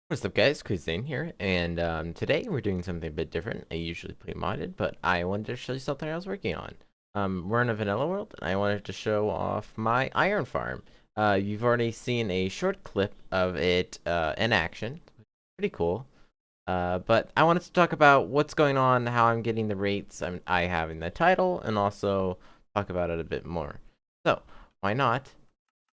What's up guys, Cuisine here, and today we're doing something a bit different. I usually play modded, but I wanted to show you something I was working on. We're in a vanilla world, and I wanted to show off my iron farm. You've already seen a short clip of it in action. Pretty cool. But I wanted to talk about what's going on, how I'm getting the rates I have in the title, and also talk about it a bit more. So, why not?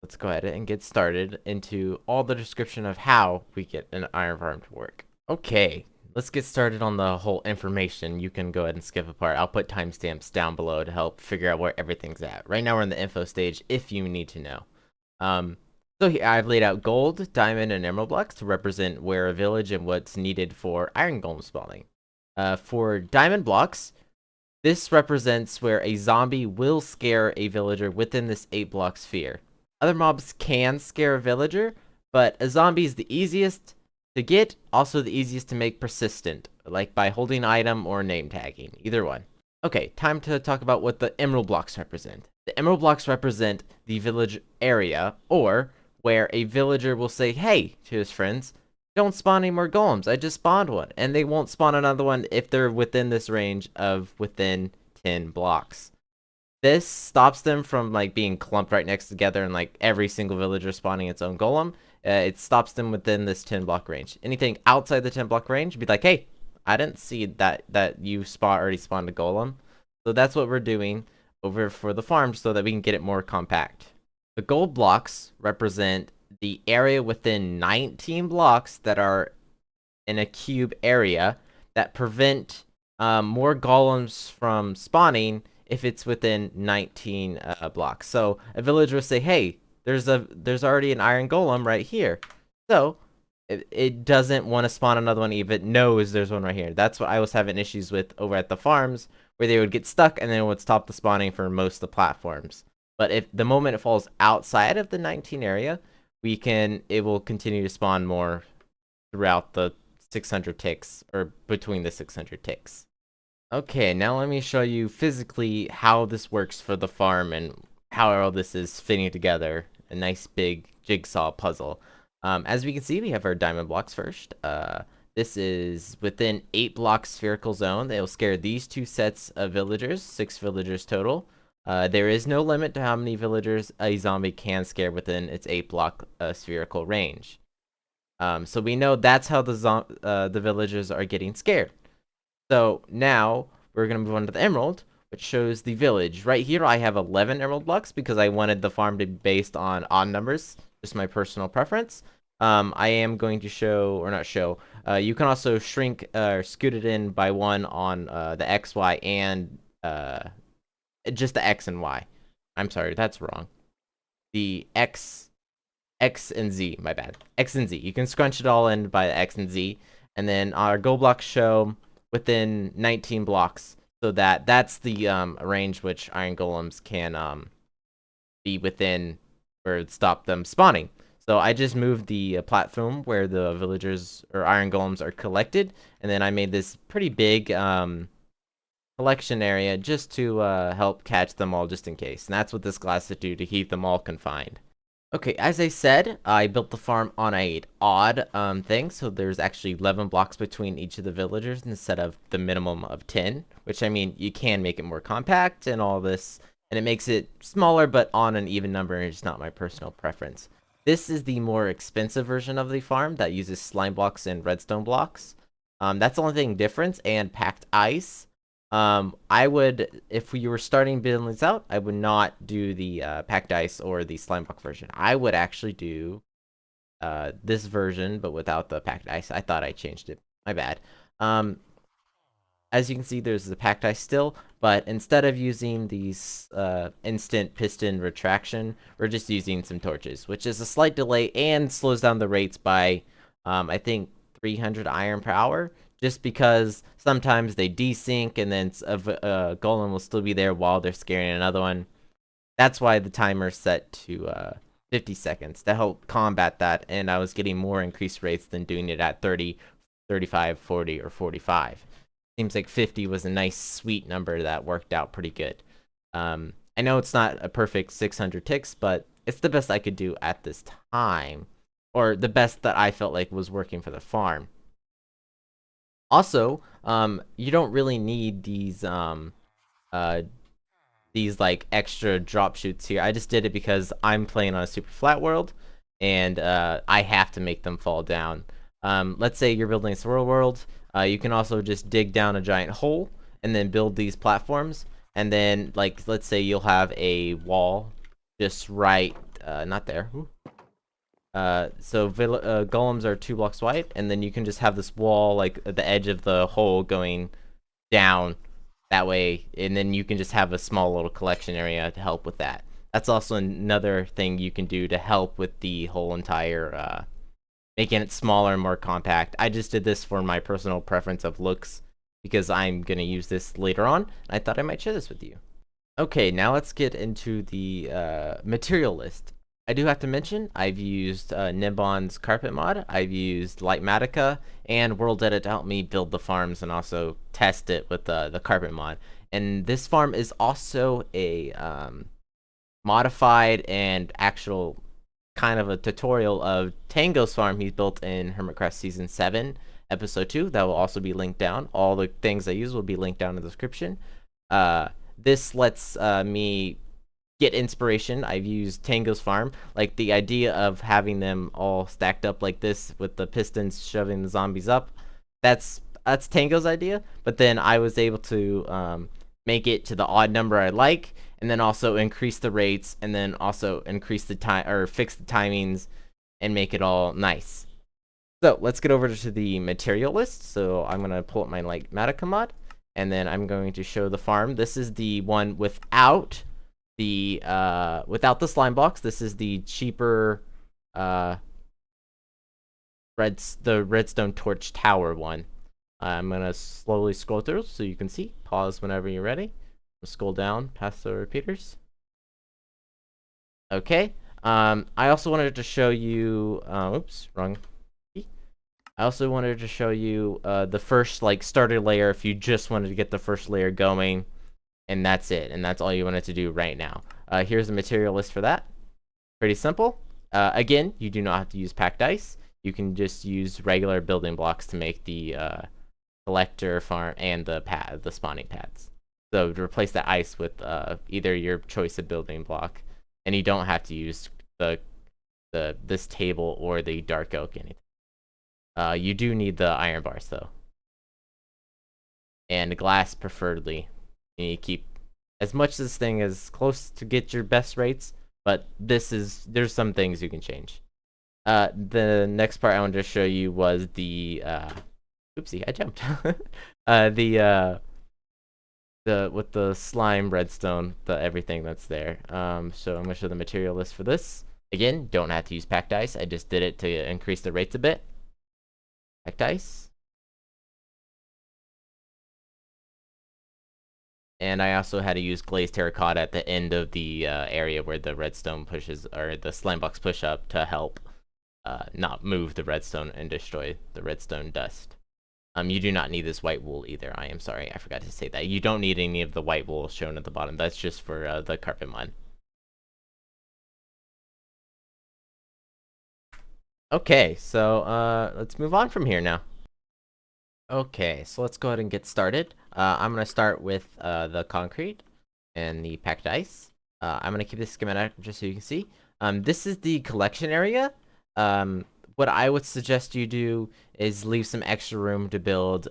Let's go ahead and get started into all the description of how we get an iron farm to work. Okay, let's get started on the whole information. You can go ahead and skip a part. I'll put timestamps down below to help figure out where everything's at. Right now we're in the info stage if you need to know. So here I've laid out gold, diamond, and emerald blocks to represent where a village and what's needed for iron golem spawning. For diamond blocks, this represents where a zombie will scare a villager within this 8-block sphere. Other mobs can scare a villager, but a zombie is the easiest to get, also the easiest to make persistent, like by holding item or name tagging, either one. Okay, time to talk about what the emerald blocks represent. The emerald blocks represent the village area, or where a villager will say, hey, to his friends, don't spawn any more golems, I just spawned one, and they won't spawn another one if they're within this range of within 10 blocks. This stops them from like being clumped right next together and like every single villager spawning its own golem. It stops them within this 10-block range. Anything outside the 10-block range, be like, hey, I didn't see that you already spawned a golem. So that's what we're doing over for the farm so that we can get it more compact. The gold blocks represent the area within 19 blocks that are in a cube area that prevent more golems from spawning if it's within 19 blocks. So a villager will say, hey, there's already an iron golem right here. So it doesn't want to spawn another one if it knows there's one right here. That's what I was having issues with over at the farms, where they would get stuck and then it would stop the spawning for most of the platforms. But if the moment it falls outside of the 19 area, it will continue to spawn more throughout the 600 ticks, or between the 600 ticks. Okay, now let me show you physically how this works for the farm and how all this is fitting together. A nice big jigsaw puzzle. As we can see, we have our diamond blocks first. This is within 8-block spherical zone. They'll scare these two sets of villagers, 6 villagers total. There is no limit to how many villagers a zombie can scare within its 8-block spherical range. So we know that's how the villagers are getting scared. So now we're going to move on to the emerald, which shows the village. Right here, I have 11 emerald blocks because I wanted the farm to be based on odd numbers, just my personal preference. I am going to show, or not show, you can also shrink or scoot it in by 1 on the X, Y, and just the X and Y. I'm sorry, that's wrong. The X and Z, my bad. X and Z. You can scrunch it all in by the X and Z. And then our gold blocks show within 19 blocks, so that's the range which iron golems can be within, where it stop them spawning. So I just moved the platform where the villagers or iron golems are collected, and then I made this pretty big collection area just to help catch them all just in case. And that's what this glass to do to keep them all confined. Okay, as I said, I built the farm on a odd thing, so there's actually 11 blocks between each of the villagers instead of the minimum of 10, which, I mean, you can make it more compact and all this, and it makes it smaller but on an even number, and it's not my personal preference. This is the more expensive version of the farm that uses slime blocks and redstone blocks. That's the only thing different, and packed ice. I would, if we were starting building this out, I would not do the packed ice or the slime block version. I would actually do this version, but without the packed ice. I thought I changed it. My bad. As you can see, there's the packed ice still, but instead of using these instant piston retraction, we're just using some torches, which is a slight delay and slows down the rates by, I think, 300 iron per hour. Just because sometimes they desync and then a golem will still be there while they're scaring another one. That's why the timer's set to 50 seconds to help combat that, and I was getting more increased rates than doing it at 30, 35, 40, or 45. Seems like 50 was a nice sweet number that worked out pretty good. I know it's not a perfect 600 ticks, but it's the best I could do at this time. or the best that I felt like was working for the farm. Also, you don't really need uh, these like extra drop shoots here. I just did it because I'm playing on a super flat world, and I have to make them fall down. Let's say you're building a swirl world. You can also just dig down a giant hole and then build these platforms. And then, like, let's say you'll have a wall just right, not there. Golems are 2 blocks wide, and then you can just have this wall like at the edge of the hole going down that way, and then you can just have a small little collection area to help with that. That's also another thing you can do to help with the whole entire making it smaller and more compact. I just did this for my personal preference of looks because I'm gonna use this later on. I thought I might share this with you. Okay, now let's get into the material list. I do have to mention, I've used Nimbon's carpet mod, I've used Lightmatica, and World Edit to help me build the farms and also test it with the carpet mod. And this farm is also a modified and actual kind of a tutorial of Tango's farm he's built in Hermitcraft Season 7, Episode 2. That will also be linked down. All the things I use will be linked down in the description. This lets me get inspiration. I've used Tango's farm, like the idea of having them all stacked up like this with the pistons shoving the zombies up. That's Tango's idea, but then I was able to make it to the odd number I like, and then also increase the rates, and then also increase the time or fix the timings and make it all nice. So let's get over to the material list. So I'm gonna pull up my Lightmatica mod, and then I'm going to show the farm. This is the one without the slime blocks. This is the cheaper redstone torch tower one. I'm gonna slowly scroll through so you can see. Pause whenever you're ready. Scroll down past the repeaters. Okay. I also wanted to show you. Oops, wrong. I also wanted to show you the first like starter layer if you just wanted to get the first layer going, and that's it, and that's all you wanted to do right now. Here's the material list for that. Pretty simple. Again, you do not have to use packed ice. You can just use regular building blocks to make the collector farm and the spawning pads. So to replace the ice with either your choice of building block, and you don't have to use this table or the dark oak anything. You do need the iron bars though, and glass preferably. You need to keep as much of this thing as close to get your best rates, but there's some things you can change. The next part I wanted to show you was the oopsie, I jumped. With the slime redstone, everything that's there. So I'm gonna show the material list for this. Again, don't have to use packed ice. I just did it to increase the rates a bit. Packed ice. And I also had to use glazed terracotta at the end of the area where the redstone pushes, or the slime blocks push up to help not move the redstone and destroy the redstone dust. You do not need this white wool either. I am sorry, I forgot to say that. You don't need any of the white wool shown at the bottom. That's just for the carpet mod. Okay, so let's move on from here now. Okay, so let's go ahead and get started. I'm gonna start with the concrete and the packed ice. I'm gonna keep this schematic just so you can see. This is the collection area. What I would suggest you do is leave some extra room to build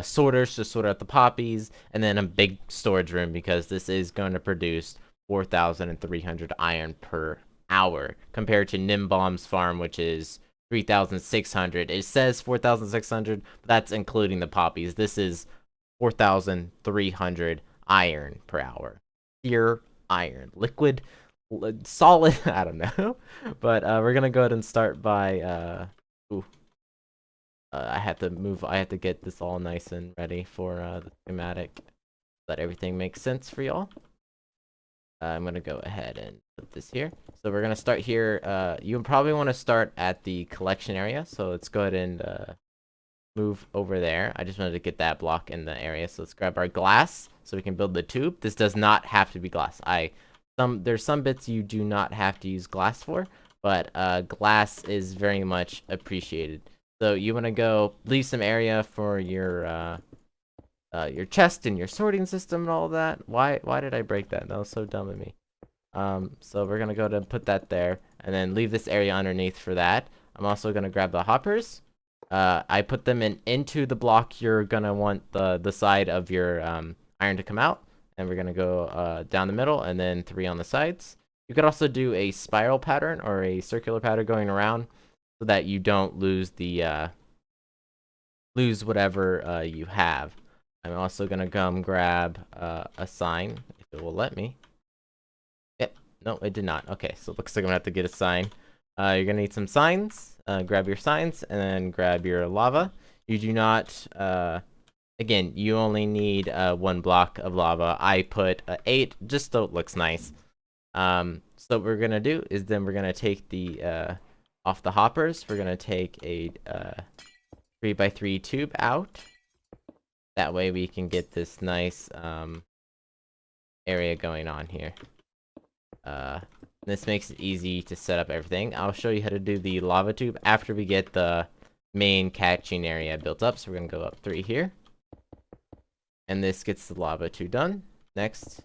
sorters to sort out the poppies, and then a big storage room because this is going to produce 4,300 iron per hour compared to Nimbomb's farm, which is 3,600. It says 4,600, but that's including the poppies. This is 4,300 iron per hour. Pure iron. Liquid, solid, I don't know. But we're gonna go ahead and start by I have to get this all nice and ready for the schematic so that everything makes sense for y'all. I'm gonna go ahead and put this here. So we're gonna start here. You probably want to start at the collection area. So let's go ahead and move over there. I just wanted to get that block in the area. So let's grab our glass so we can build the tube. This does not have to be glass. There's some bits you do not have to use glass for, but glass is very much appreciated. So you want to go leave some area for your chest and your sorting system and all that. Why did I break that? That was so dumb of me. So we're gonna go to put that there, and then leave this area underneath for that. I'm also gonna grab the hoppers. I put them into the block you're gonna want the side of your iron to come out, and we're gonna go down the middle, and then 3 on the sides. You could also do a spiral pattern or a circular pattern going around, so that you don't lose the lose whatever you have. I'm also gonna come grab a sign if it will let me. No, it did not. Okay, so it looks like I'm gonna have to get a sign. You're gonna need some signs. Grab your signs, and then grab your lava. You do not, again, you only need 1 block of lava. I put 8, just so it looks nice. So what we're gonna do is then we're gonna take the, off the hoppers, we're gonna take a 3x3 tube out. That way we can get this nice, area going on here. This makes it easy to set up everything. I'll show you how to do the lava tube after we get the main catching area built up. So we're gonna go up 3 here, and this gets the lava tube done. Next,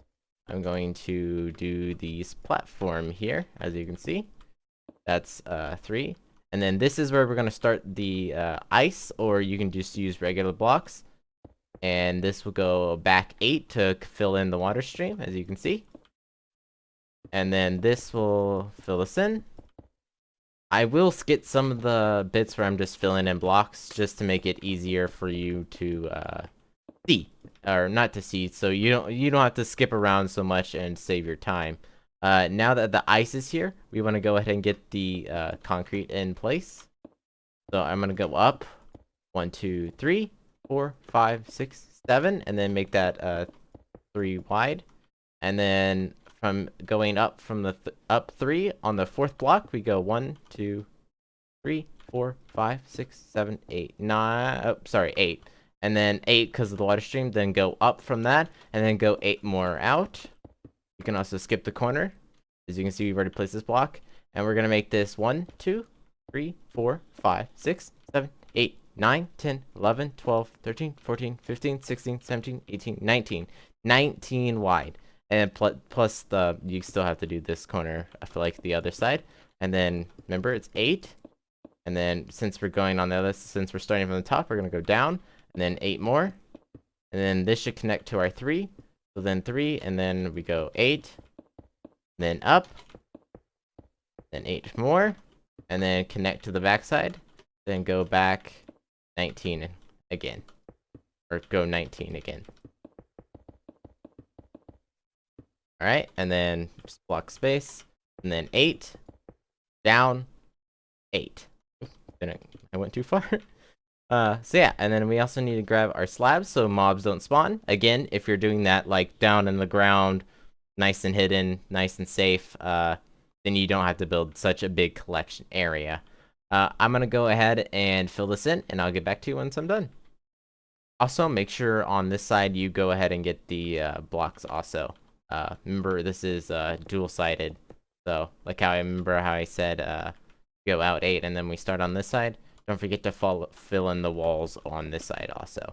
I'm going to do these platform here, as you can see. That's 3, and then this is where we're gonna start the ice, or you can just use regular blocks. And this will go back 8 to fill in the water stream, as you can see. And then this will fill this in. I will skip some of the bits where I'm just filling in blocks, just to make it easier for you to see, or not to see, so you don't have to skip around so much and save your time. Now that the ice is here, we want to go ahead and get the concrete in place. So I'm gonna go up 1, 2, 3, 4, 5, 6, 7, and then make that 3 wide, and then from going up from the up 3 on the 4th block, we go 1, 2, 3, 4, 5, 6, 7, 8, 9. Oh, sorry, 8, and then 8 because of the water stream. Then go up from that, and then go 8 more out. You can also skip the corner. As you can see, we've already placed this block, and we're gonna make this 1, 2, 3, 4, 5, 6, 7, 8, 9, 10, 11, 12, 13, 14, 15, 16, 17, 18, 19. 19 wide. And plus you still have to do this corner for like the other side. And then remember, it's 8. And then since we're going on the other, since we're starting from the top, we're gonna go down, and then 8 more. And then this should connect to our 3. So then 3, and then we go 8, then up, then 8 more, and then connect to the backside. Then go back 19 again, or go 19 again. Alright, and then just block space, and then 8, down, 8. Then I went too far. So yeah, and then we also need to grab our slabs so mobs don't spawn. Again, if you're doing that like down in the ground, nice and hidden, nice and safe, then you don't have to build such a big collection area. I'm gonna go ahead and fill this in, and I'll get back to you once I'm done. Also, make sure on this side you go ahead and get the blocks also. Remember, this is dual-sided, so like how I said go out 8 and then we start on this side. Don't forget to fill in the walls on this side also.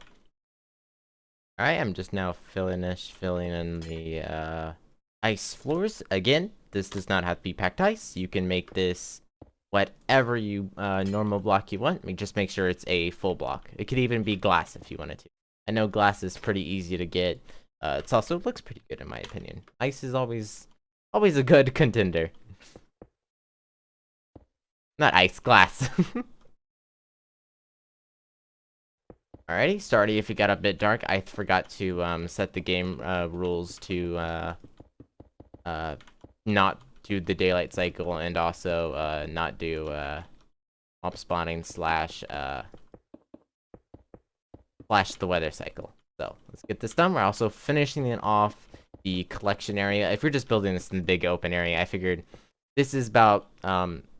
Alright, I'm just now filling in the ice floors. Again, this does not have to be packed ice. You can make this whatever you normal block you want. Just make sure it's a full block. It could even be glass if you wanted to. I know glass is pretty easy to get. It's also looks pretty good in my opinion. Ice is always a good contender. Not ice, glass. Alrighty, sorry if it got a bit dark. I forgot to set the game rules to not do the daylight cycle, and also not do mob spawning slash the weather cycle. So let's get this done. We're also finishing it off the collection area. If you're just building this in the big open area, I figured this is about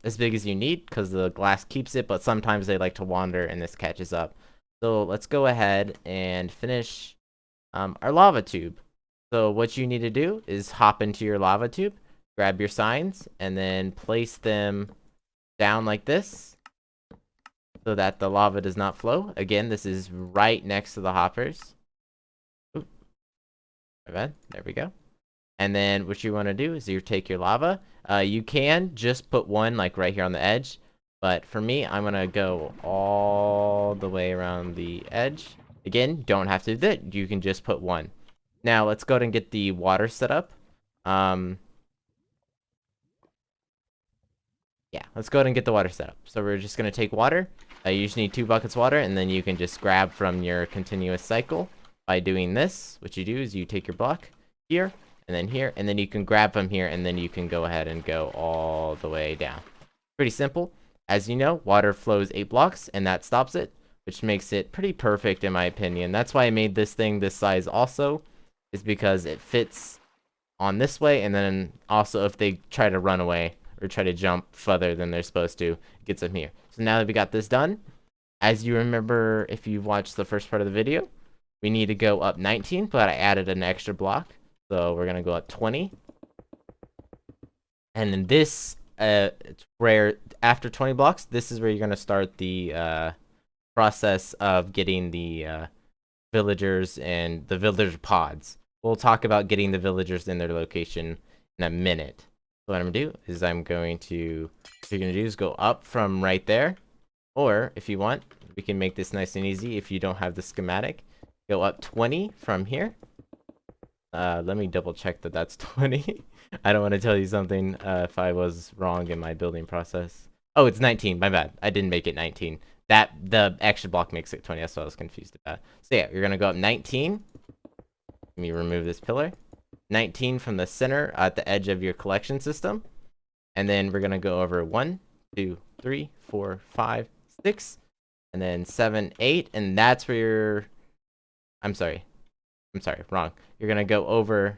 as big as you need because the glass keeps it, but sometimes they like to wander and this catches up. So let's go ahead and finish our lava tube. So what you need to do is hop into your lava tube, grab your signs and then place them down like this so that the lava does not flow. Again, this is right next to the hoppers. Oop, my bad. There we go. And then what you want to do is you take your lava. You can just put one like right here on the edge. But for me, I'm going to go all the way around the edge. Again, don't have to do that. You can just put one. Now, let's go ahead and get the water set up. Yeah, let's go ahead and get the water set up. So we're just going to take water. You just need 2 buckets of water, and then you can just grab from your continuous cycle by doing this. What you do is you take your block here, and then you can grab from here, and then you can go ahead and go all the way down. Pretty simple. As you know, water flows 8 blocks, and that stops it, which makes it pretty perfect in my opinion. That's why I made this thing this size also, is because it fits on this way, and then also if they try to run away or try to jump further than they're supposed to, it gets them here. So now that we got this done, as you remember if you've watched the first part of the video, we need to go up 19, but I added an extra block. So we're going to go up 20. And then this, it's where after 20 blocks, this is where you're going to start the process of getting the villagers and the villager pods. We'll talk about getting the villagers in their location in a minute. So what I'm going to do is what you're going to do is go up from right there. Or if you want, we can make this nice and easy if you don't have the schematic. Go up 20 from here. Let me double check that that's 20. I don't want to tell you something if I was wrong in my building process. Oh, it's 19. My bad. I didn't make it 19. The extra block makes it 20. That's what I was confused about. So yeah, you're going to go up 19. Let me remove this pillar. 19 from the center at the edge of your collection system. And then we're going to go over 1, 2, 3, 4, 5, 6. And then 7, 8. And that's where you're... I'm sorry, wrong. You're going to go over...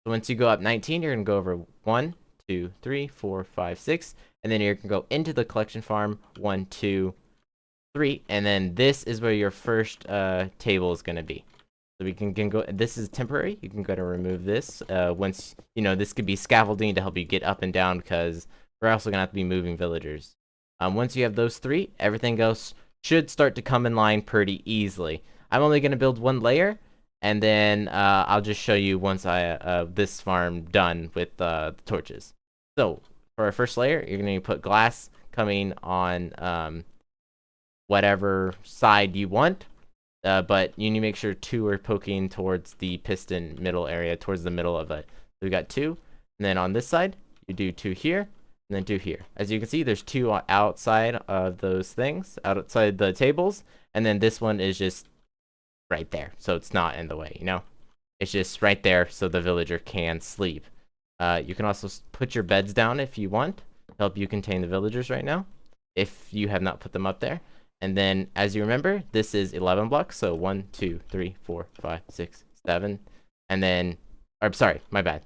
So once you go up 19, you're going to go over 1, 2, 3, 4, 5, 6. And then you're going to go into the collection farm. 1, 2, 3. And then this is where your first table is going to be. So we can go... This is temporary. You can go to remove this. Once, this could be scaffolding to help you get up and down because we're also going to have to be moving villagers. Once you have those 3, everything else should start to come in line pretty easily. I'm only going to build 1 layer, and then I'll just show you once I this farm done with the torches. So for our first layer, you're going to put glass coming on whatever side you want, but you need to make sure 2 are poking towards the piston middle area, towards the middle of it. So we got 2, and then on this side, you do 2 here, and then 2 here. As you can see, there's 2 outside of those things, outside the tables, and then this one is just right there, so it's not in the way, it's just right there so the villager can sleep. You can also put your beds down if you want to help you contain the villagers right now if you have not put them up there. And then as you remember, this is 11 blocks, so 1, 2, 3, 4, 5, 6, 7, and then sorry, my bad.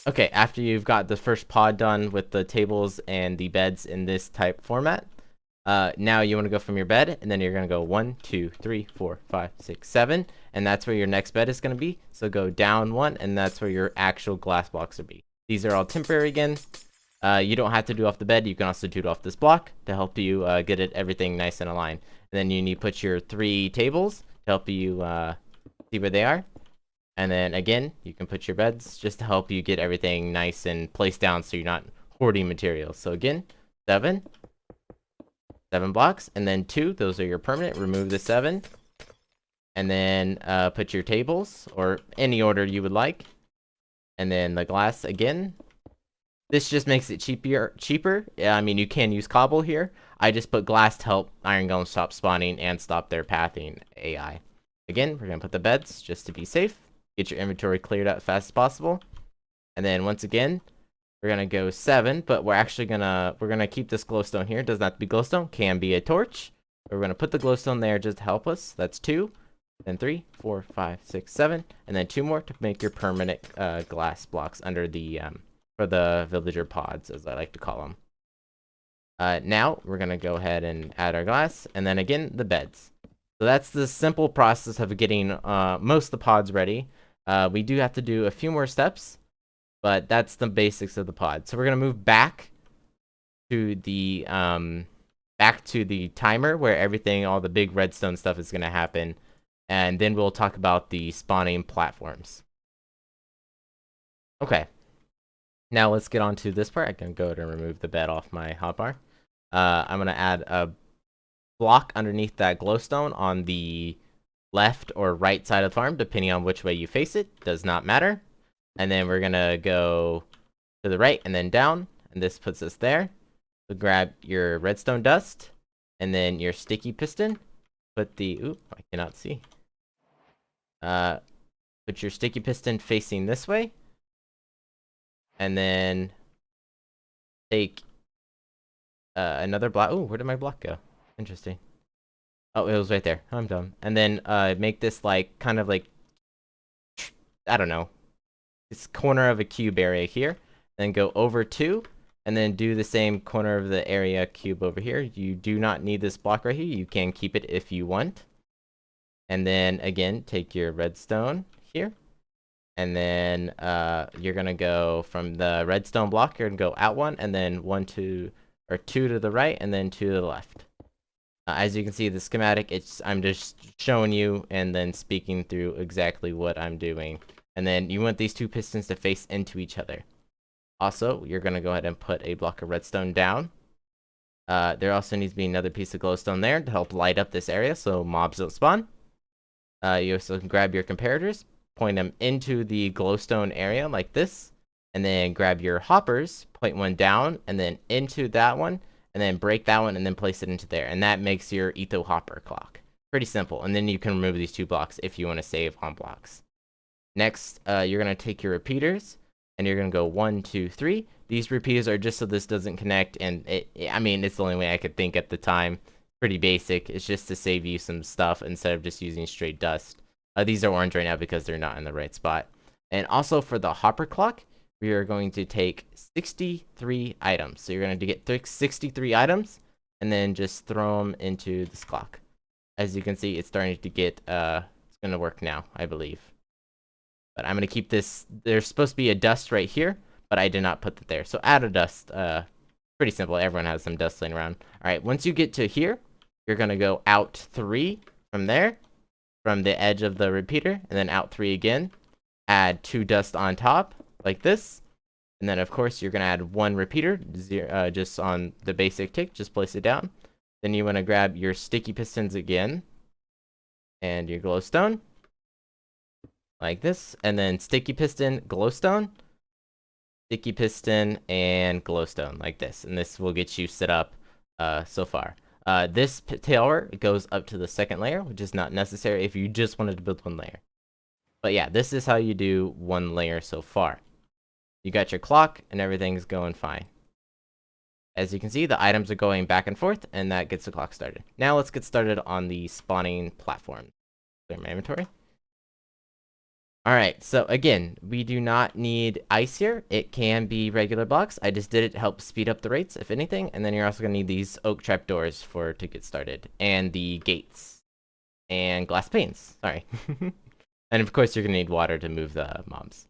Okay, after you've got the first pod done with the tables and the beds in this type format, now you want to go from your bed, and then you're going to go 1, 2, 3, 4, 5, 6, 7, and that's where your next bed is going to be. So go down 1, and that's where your actual glass blocks will be. These are all temporary again. You don't have to do off the bed. You can also do it off this block to help you get everything nice and aligned. And then you need to put your 3 tables to help you see where they are. And then again, you can put your beds just to help you get everything nice and placed down so you're not hoarding materials. So again, 7 blocks, and then 2, those are your permanent. Remove the 7, and then put your tables, or any order you would like, and then the glass again. This just makes it cheaper. I mean, you can use cobble here. I just put glass to help iron golems stop spawning and stop their pathing AI. Again, we're going to put the beds just to be safe. Get your inventory cleared out as fast as possible. And then once again, we're going to go 7, but we're going to keep this glowstone here. It doesn't have to be glowstone, can be a torch. We're going to put the glowstone there just to help us. That's 2, then 3, 4, 5, 6, 7, and then 2 more to make your permanent glass blocks under the for the villager pods, as I like to call them. Now we're going to go ahead and add our glass, and then again the beds. So that's the simple process of getting most of the pods ready. We do have to do a few more steps. but that's the basics of the pod. So we're gonna move back to the timer where everything, all the big redstone stuff is gonna happen, and then we'll talk about the spawning platforms. Okay, now let's get on to this part. I can go ahead and remove the bed off my hotbar. I'm gonna add a block underneath that glowstone on the left or right side of the farm, depending on which way you face it. Does not matter. And then we're gonna go to the right and then down, and this puts us there. So grab your redstone dust and then your sticky piston. Put the I cannot see. Put your sticky piston facing this way, and then take another block. Oh, where did my block go? Interesting. Oh, it was right there. I'm dumb. And then make this like kind of like, I don't know, this corner of a cube area here. Then go over 2, and then do the same corner of the area cube over here. You do not need this block right here. You can keep it if you want. And then again, take your redstone here, and then you're gonna go from the redstone block. You're gonna go out 1, and then 2 to the right, and then 2 to the left. As you can see, the schematic, I'm just showing you and then speaking through exactly what I'm doing. And then you want these 2 pistons to face into each other. Also, you're going to go ahead and put a block of redstone down. There also needs to be another piece of glowstone there to help light up this area so mobs don't spawn. You also can grab your comparators, point them into the glowstone area like this, and then grab your hoppers, point one down, and then into that one, and then break that one, and then place it into there. And that makes your etho hopper clock. Pretty simple. And then you can remove these 2 blocks if you want to save on blocks. Next, you're going to take your repeaters, and you're going to go 1, 2, 3. These repeaters are just so this doesn't connect, and I mean, it's the only way I could think at the time. Pretty basic. It's just to save you some stuff instead of just using straight dust. These are orange right now because they're not in the right spot. And also for the hopper clock, we are going to take 63 items. So you're going to get 63 items, and then just throw them into this clock. As you can see, it's starting to get, it's going to work now, I believe. But I'm going to keep this, there's supposed to be a dust right here, but I did not put it there. So add a dust, pretty simple. Everyone has some dust laying around. All right, once you get to here, you're going to go out 3 from there, from the edge of the repeater, and then out 3 again. Add 2 dust on top, like this. And then, of course, you're going to add 1 repeater, just on the basic tick. Just place it down. Then you want to grab your sticky pistons again, and your glowstone, like this. And then sticky piston, glowstone, sticky piston, and glowstone, like this. And this will get you set up so far. This tower goes up to the 2nd layer, which is not necessary if you just wanted to build 1 layer. But yeah, this is how you do 1 layer so far. You got your clock, and everything's going fine. As you can see, the items are going back and forth, and that gets the clock started. Now let's get started on the spawning platform. Clear my inventory. Alright, so again, we do not need ice here. It can be regular blocks. I just did it to help speed up the rates, if anything. And then you're also going to need these oak trapdoors to get started. And the gates. And glass panes. Sorry. And of course, you're going to need water to move the mobs.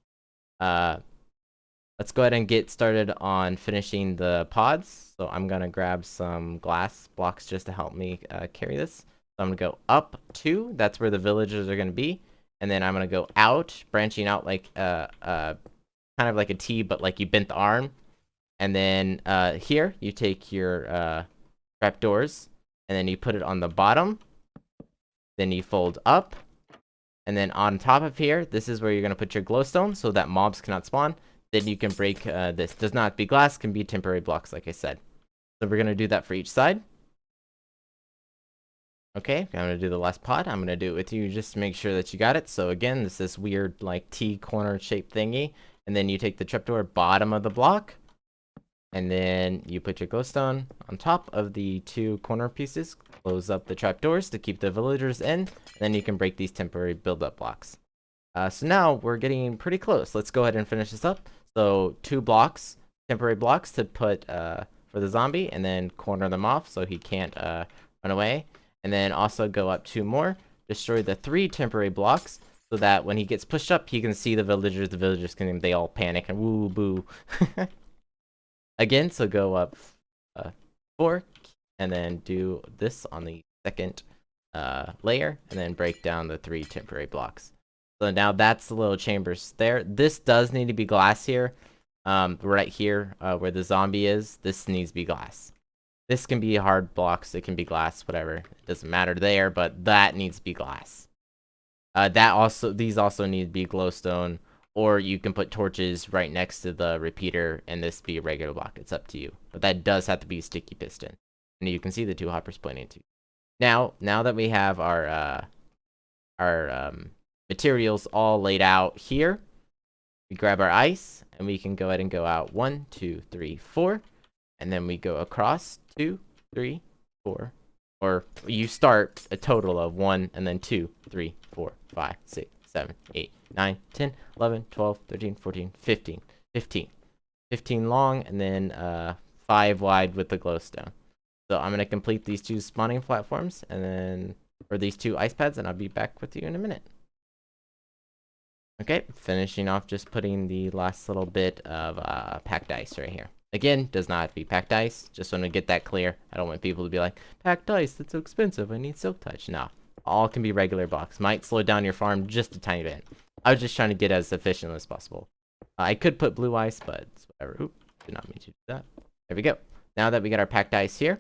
Let's go ahead and get started on finishing the pods. So I'm going to grab some glass blocks just to help me carry this. So I'm going to go up 2. That's where the villagers are going to be. And then I'm going to go out, branching out like kind of like a T, but like you bent the arm. And then here, you take your trapdoors, and then you put it on the bottom. Then you fold up. And then on top of here, this is where you're going to put your glowstone so that mobs cannot spawn. Then you can break this. Does not be glass, can be temporary blocks, like I said. So we're going to do that for each side. Okay, I'm going to do the last pod. I'm going to do it with you just to make sure that you got it. So again, this is weird like T-corner shaped thingy. And then you take the trapdoor bottom of the block. And then you put your glowstone on top of the 2 corner pieces. Close up the trapdoors to keep the villagers in. And then you can break these temporary build-up blocks. So now we're getting pretty close. Let's go ahead and finish this up. So 2 blocks, temporary blocks to put for the zombie, and then corner them off so he can't run away. And then also go up 2 more, destroy the 3 temporary blocks so that when he gets pushed up, he can see the villagers. The villagers they all panic and woo boo. Again, so go up 4, and then do this on the second layer, and then break down the 3 temporary blocks. So now that's the little chambers there. This does need to be glass here. Right here, where the zombie is, this needs to be glass. This can be hard blocks, it can be glass, whatever. It doesn't matter there, but that needs to be glass. These also need to be glowstone, or you can put torches right next to the repeater and this be a regular block. It's up to you. But that does have to be sticky piston. And you can see the 2 hoppers pointing to. Now that we have our materials all laid out here, we grab our ice and we can go ahead and go out 1, 2, 3, 4, and then we go across 2, 3, 4, or you start a total of 1 and then 2, 3, 4, 5, 6, 7, 8, 9, 10, 11, 12, 13, 14, 15. 15 long and then 5 wide with the glowstone. So I'm going to complete these 2 spawning platforms and then, or these 2 ice pads, and I'll be back with you in a minute. Okay, finishing off just putting the last little bit of packed ice right here. Again, does not have to be packed ice. Just want to get that clear. I don't want people to be like, packed ice, that's so expensive. I need silk touch. No, all can be regular blocks. Might slow down your farm just a tiny bit. I was just trying to get as efficient as possible. I could put blue ice, but it's whatever. Oop, did not mean to do that. There we go. Now that we got our packed ice here,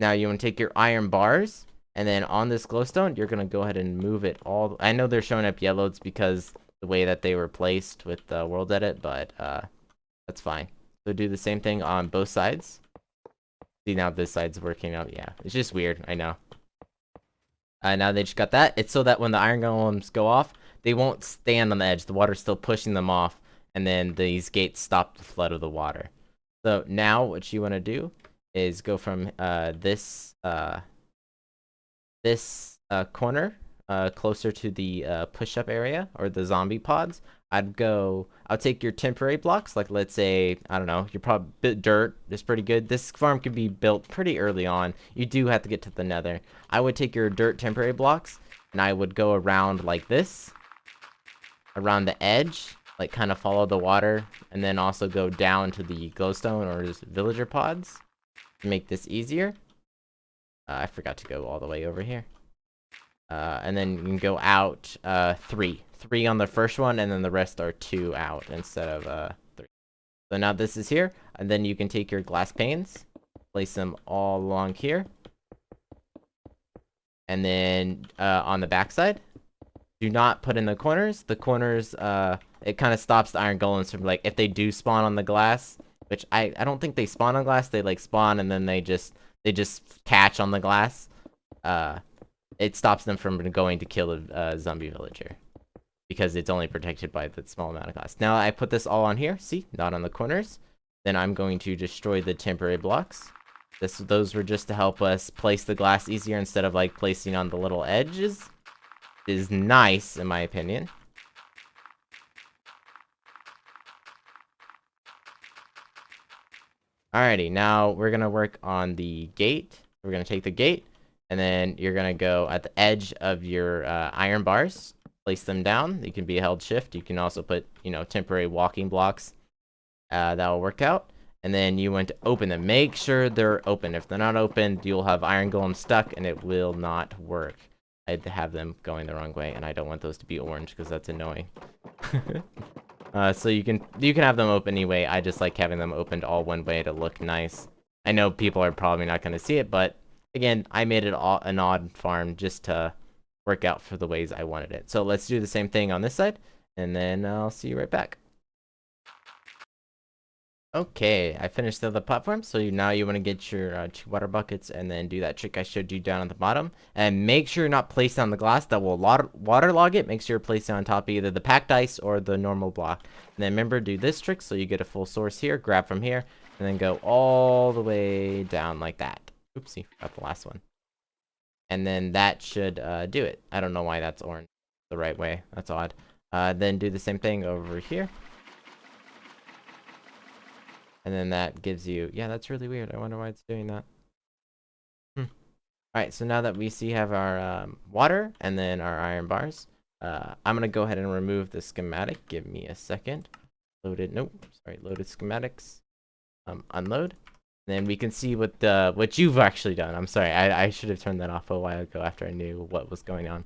now you want to take your iron bars, and then on this glowstone, you're going to go ahead and move it all. I know they're showing up yellow. It's because the way that they were placed with the world edit, but that's fine. So do the same thing on both sides. See, now this side's working out. Yeah, it's just weird. I know. Now they just got that. It's so that when the iron golems go off, they won't stand on the edge. The water's still pushing them off, and then these gates stop the flood of the water. So now what you want to do is go from this corner closer to the push-up area or the zombie pods. I'll take your temporary blocks, like let's say, I don't know, you're probably dirt is pretty good. This farm can be built pretty early on. You do have to get to the nether. I would take your dirt temporary blocks and I would go around like this, around the edge, like kind of follow the water, and then also go down to the glowstone or just villager pods to make this easier. I forgot to go all the way over here. And then you can go out 3 on the first one, and then the rest are 2 out instead of 3. So now this is here, and then you can take your glass panes, place them all along here, and then on the backside, do not put in the corners. The corners, it kind of stops the iron golems from, like, if they do spawn on the glass, which I don't think they spawn on glass. They like spawn and then they just catch on the glass. It stops them from going to kill a zombie villager because it's only protected by the small amount of glass. Now I put this all on here. See, not on the corners. Then I'm going to destroy the temporary blocks. Those were just to help us place the glass easier instead of like placing on the little edges. It is nice in my opinion. Alrighty, now we're gonna work on the gate. We're gonna take the gate, and then you're gonna go at the edge of your iron bars, place them down. You can be held shift. You can also put, temporary walking blocks. That will work out. And then you want to open them. Make sure they're open. If they're not open, you'll have iron golem stuck, and it will not work. I'd have them going the wrong way, and I don't want those to be orange because that's annoying. So you can have them open anyway. I just like having them opened all one way to look nice. I know people are probably not going to see it, but again, I made it an odd farm just to work out for the ways I wanted it. So let's do the same thing on this side, and then I'll see you right back. Okay, I finished the other platform, so now you want to get your 2 water buckets and then do that trick I showed you down at the bottom. And make sure you're not placed on the glass that will waterlog it. Make sure you're placed on top of either the packed ice or the normal block. And then remember, do this trick so you get a full source here, grab from here, and then go all the way down like that. Oopsie, forgot the last one. And then that should do it. I don't know why that's orange the right way. That's odd. Then do the same thing over here. And then that gives you, yeah, that's really weird. I wonder why it's doing that. Alright, so now that we have our water and then our iron bars, I'm gonna go ahead and remove the schematic. Give me a second. Loaded. Nope. Sorry. Loaded schematics. Unload. Then we can see what you've actually done. I'm sorry. I should have turned that off a while ago after I knew what was going on.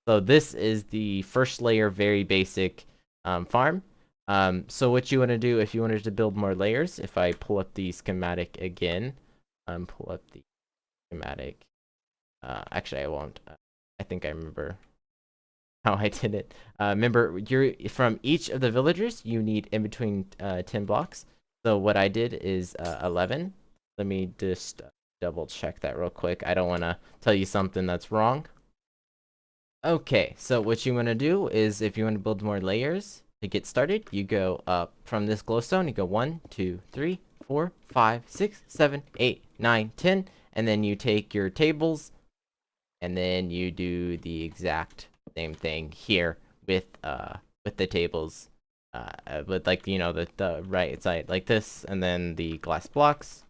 So this is the first layer, very basic farm. So what you want to do if you wanted to build more layers, if I pull up the schematic again, pull up the schematic. Actually, I won't. I think I remember how I did it. Remember, you're from each of the villagers, you need in between 10 blocks. So what I did is 11. Let me just double check that real quick. I don't want to tell you something that's wrong. Okay, so what you want to do is if you want to build more layers to get started, you go up from this glowstone, you go 1, 2, 3, 4, 5, 6, 7, 8, 9, 10, and then you take your tables and then you do the exact same thing here with the tables, with like the right side like this, and then the glass blocks,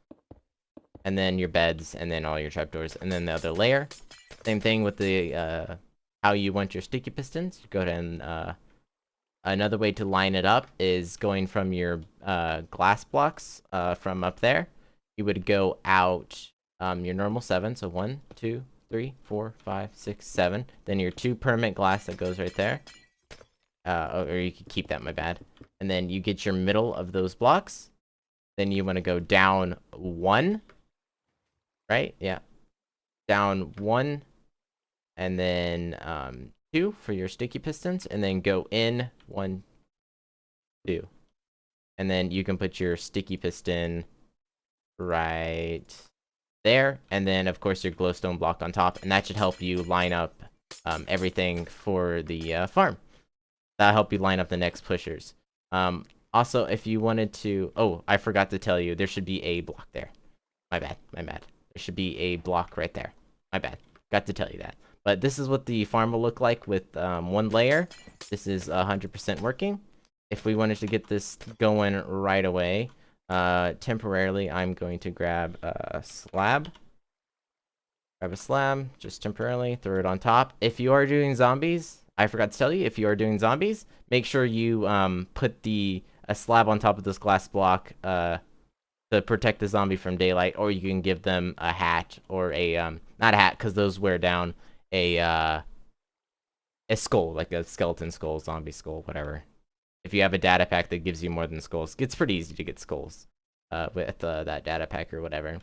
and then your beds, and then all your trapdoors, and then the other layer. Same thing with the how you want your sticky pistons. You go ahead and another way to line it up is going from your glass blocks from up there. You would go out your normal 7, so 1, 2, 3, 4, 5, 6, 7. Then your 2 permanent glass that goes right there. Or you could keep that, my bad. And then you get your middle of those blocks. Then you want to go down 1. Right? Yeah. Down 1. And then 2 for your sticky pistons. And then go in 1, 2. And then you can put your sticky piston right there, and then of course your glowstone block on top, and that should help you line up everything for the farm. That'll help you line up the next pushers. Also, if you wanted to, oh, I forgot to tell you, there should be a block there. My bad. There should be a block right there. My bad. Got to tell you that. But this is what the farm will look like with 1 layer. This is 100% working. If we wanted to get this going right away, temporarily, I'm going to grab a slab. Grab a slab, just temporarily, throw it on top. If you are doing zombies, I forgot to tell you, if you are doing zombies, make sure you put a slab on top of this glass block to protect the zombie from daylight, or you can give them a hat, or a, not a hat, because those wear down, a skull, like a skeleton skull, zombie skull, whatever. If you have a data pack that gives you more than skulls, it's pretty easy to get skulls with that data pack or whatever.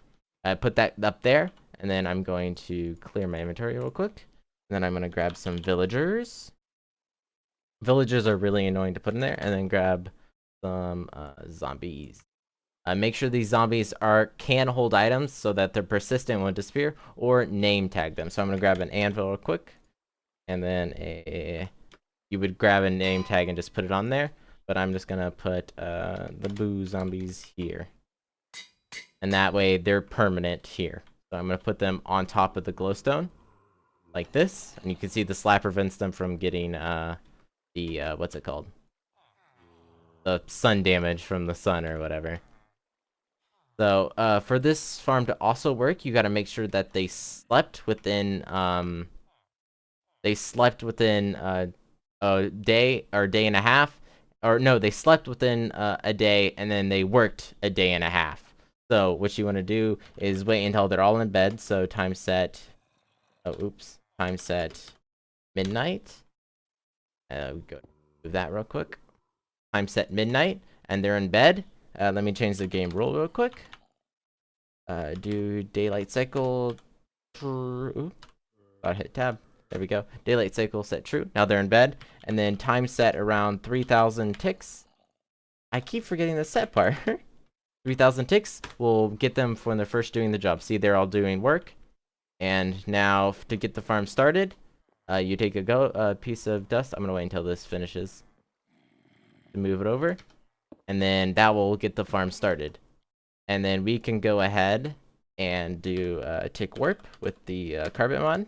Put that up there, and then I'm going to clear my inventory real quick. And then I'm going to grab some villagers. Villagers are really annoying to put in there, and then grab some zombies. Make sure these zombies can hold items so that they're persistent, won't disappear, or name tag them. So I'm going to grab an anvil real quick, and then you would grab a name tag and just put it on there, but I'm just gonna put the boo zombies here, and that way they're permanent here. So I'm gonna put them on top of the glowstone like this, and you can see the slab prevents them from getting the what's it called, the sun damage from the sun or whatever. So for this farm to also work, you got to make sure that they slept within a day or day and a half, or no, they slept within a day, and then they worked a day and a half. So what you want to do is wait until they're all in bed. So time set midnight. We go do that real quick. Time set midnight, and they're in bed. Let me change the game rule real quick. Do daylight cycle true. Gotta hit tab. There we go. Daylight cycle set true. Now they're in bed. And then time set around 3,000 ticks. I keep forgetting the set part. 3,000 ticks will get them when they're first doing the job. See, they're all doing work. And now to get the farm started, you take a piece of dust. I'm going to wait until this finishes to move it over. And then that will get the farm started. And then we can go ahead and do tick warp with the carpet mod.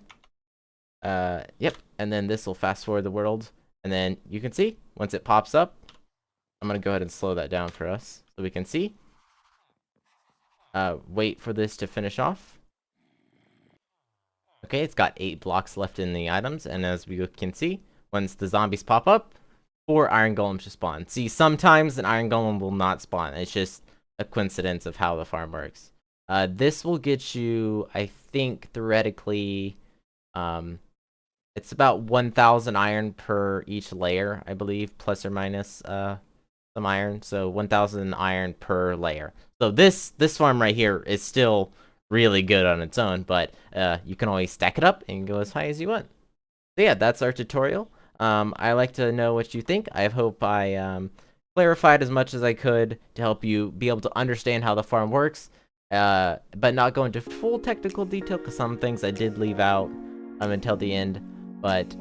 Yep, and then this will fast forward the world, and then you can see once it pops up. I'm gonna go ahead and slow that down for us so we can see. Wait for this to finish off. Okay, it's got 8 blocks left in the items, and as we can see, once the zombies pop up, 4 iron golems should spawn. See, sometimes an iron golem will not spawn. It's just a coincidence of how the farm works. This will get you, I think, theoretically, it's about 1,000 iron per each layer, I believe, plus or minus some iron. So 1,000 iron per layer. So this farm right here is still really good on its own, but you can always stack it up and go as high as you want. So yeah, that's our tutorial. I like to know what you think. I hope I clarified as much as I could to help you be able to understand how the farm works, but not go into full technical detail because some things I did leave out until the end. But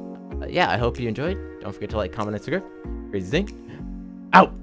yeah, I hope you enjoyed. Don't forget to like, comment, and subscribe. Crazy thing. Out!